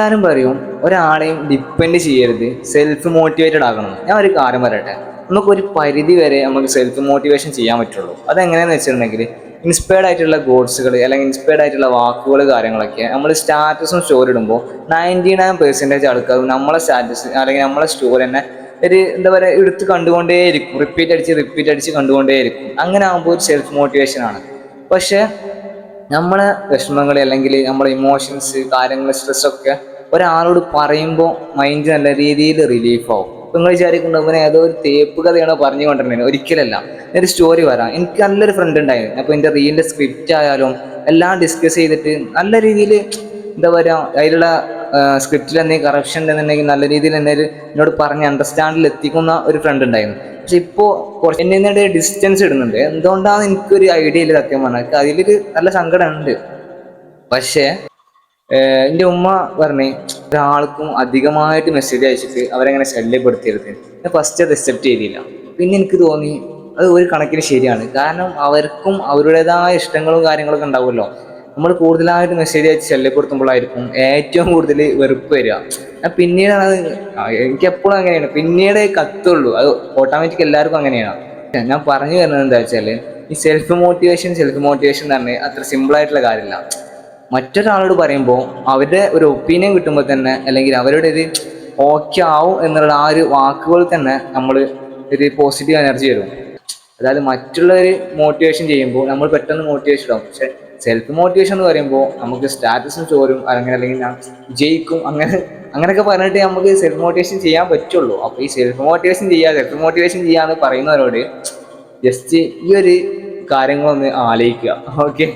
എല്ലാവരും പറയും ഒരാളെയും ഡിപ്പെൻഡ് ചെയ്യരുത്, സെൽഫ് മോട്ടിവേറ്റഡ് ആകണം. ഞാൻ ഒരു കാര്യം പറയട്ടെ, നമുക്കൊരു പരിധി വരെ നമുക്ക് സെൽഫ് മോട്ടിവേഷൻ ചെയ്യാൻ പറ്റുള്ളൂ. അതെങ്ങനെയാണെന്ന് വെച്ചിട്ടുണ്ടെങ്കിൽ ഇൻസ്പയർഡ് ആയിട്ടുള്ള ഗോഡ്സുകൾ അല്ലെങ്കിൽ ഇൻസ്പയർഡ് ആയിട്ടുള്ള വാക്കുകൾ കാര്യങ്ങളൊക്കെ നമ്മൾ സ്റ്റാറ്റസും സ്റ്റോറി ഇടുമ്പോൾ 99% ആൾക്കാർ നമ്മളെ സ്റ്റാറ്റസ് അല്ലെങ്കിൽ നമ്മളെ സ്റ്റോറി തന്നെ ഒരു എന്താ പറയുക എടുത്ത് കണ്ടുകൊണ്ടേയിരിക്കും, റിപ്പീറ്റ് അടിച്ച് കണ്ടുകൊണ്ടേയിരിക്കും. അങ്ങനെ ആകുമ്പോൾ ഒരു സെൽഫ് മോട്ടിവേഷൻ ആണ്. പക്ഷേ നമ്മളെ വിഷമങ്ങൾ അല്ലെങ്കിൽ നമ്മളെ ഇമോഷൻസ് കാര്യങ്ങൾ സ്ട്രെസ്സൊക്കെ ഒരാളോട് പറയുമ്പോൾ മൈൻഡ് നല്ല രീതിയിൽ റിലീഫ് ആവും. ഇപ്പം നിങ്ങൾ വിചാരിക്കുന്നുണ്ടോ ഇവനെ ഏതോ ഒരു തേപ്പ് കഥയാണോ പറഞ്ഞു കൊണ്ടിരുന്നത്? ഒരിക്കലല്ല. ഒരു സ്റ്റോറി പറയാം. എനിക്ക് നല്ലൊരു ഫ്രണ്ട് ഉണ്ടായിരുന്നു. അപ്പോൾ എൻ്റെ റീലിൻ്റെ സ്ക്രിപ്റ്റ് ആയാലും എല്ലാം ഡിസ്കസ് ചെയ്തിട്ട് നല്ല രീതിയിൽ എന്താ പറയുക അതിലുള്ള സ്ക്രിപ്റ്റിൽ എന്തെങ്കിലും കറപ്ഷൻ ഉണ്ടെന്നുണ്ടെങ്കിൽ നല്ല രീതിയിൽ എന്നോട് പറഞ്ഞ് അണ്ടർസ്റ്റാൻഡിൽ എത്തിക്കുന്ന ഒരു ഫ്രണ്ട് ഉണ്ടായിരുന്നു. പക്ഷെ ഇപ്പോൾ കുറച്ച് എന്നെ ഡിസ്റ്റൻസ് ഇടുന്നുണ്ട്. എന്തുകൊണ്ടാണെന്ന് എനിക്കൊരു ഐഡിയ ഇല്ല സത്യം പറഞ്ഞാൽ. അതിലൊരു നല്ല സങ്കടമുണ്ട്. പക്ഷേ എൻ്റെ ഉമ്മ പറഞ്ഞ് ഒരാൾക്കും അധികമായിട്ട് മെസ്സേജ് അയച്ചിട്ട് അവരെങ്ങനെ ശല്യപ്പെടുത്തരുത്. ഞാൻ ഫസ്റ്റ് അത് അക്സെപ്റ്റ് ചെയ്തില്ല. പിന്നെ എനിക്ക് തോന്നി അത് ഒരു കണക്കിന് ശരിയാണ്. കാരണം അവർക്കും അവരുടേതായ ഇഷ്ടങ്ങളും കാര്യങ്ങളൊക്കെ ഉണ്ടാവുമല്ലോ. നമ്മൾ കൂടുതലായിട്ട് മെസ്സേജ് അയച്ച് ശല്യപ്പെടുത്തുമ്പോഴായിരിക്കും ഏറ്റവും കൂടുതൽ വെറുപ്പ് വരിക. പിന്നീടാണ് അത് എനിക്ക് എപ്പോഴും അങ്ങനെയാണ്, പിന്നീട് കത്തുള്ളൂ. അത് ഓട്ടോമാറ്റിക് എല്ലാവർക്കും അങ്ങനെയാണ്. ഞാൻ പറഞ്ഞു വരുന്നത് എന്താ വെച്ചാൽ ഈ സെൽഫ് മോട്ടിവേഷൻ എന്ന് പറഞ്ഞാൽ അത്ര സിമ്പിളായിട്ടുള്ള കാര്യമില്ല. മറ്റൊരാളോട് പറയുമ്പോൾ അവരുടെ ഒരു ഒപ്പീനിയൻ കിട്ടുമ്പോൾ തന്നെ അല്ലെങ്കിൽ അവരുടെ ഒരു ഓക്കെ ആവും എന്നുള്ള ആ ഒരു വാക്കുകൾ തന്നെ നമ്മൾ ഒരു പോസിറ്റീവ് എനർജി വരും. അതായത് മറ്റുള്ളവർ മോട്ടിവേഷൻ ചെയ്യുമ്പോൾ നമ്മൾ പെട്ടെന്ന് മോട്ടിവേഷൻ ആവും. പക്ഷെ സെൽഫ് മോട്ടിവേഷൻ എന്ന് പറയുമ്പോൾ നമുക്ക് സ്റ്റാറ്റസും ചോരും അല്ലെങ്കിൽ ഞാൻ ജയിക്കും അങ്ങനെയൊക്കെ പറഞ്ഞിട്ട് നമുക്ക് സെൽഫ് മോട്ടിവേഷൻ ചെയ്യാൻ പറ്റുള്ളൂ. അപ്പോൾ ഈ സെൽഫ് മോട്ടിവേഷൻ ചെയ്യാന്ന് പറയുന്നവരോട് ജസ്റ്റ് ഈ ഒരു കാര്യങ്ങളൊന്ന് ആലോചിക്കുക. ഓക്കെ.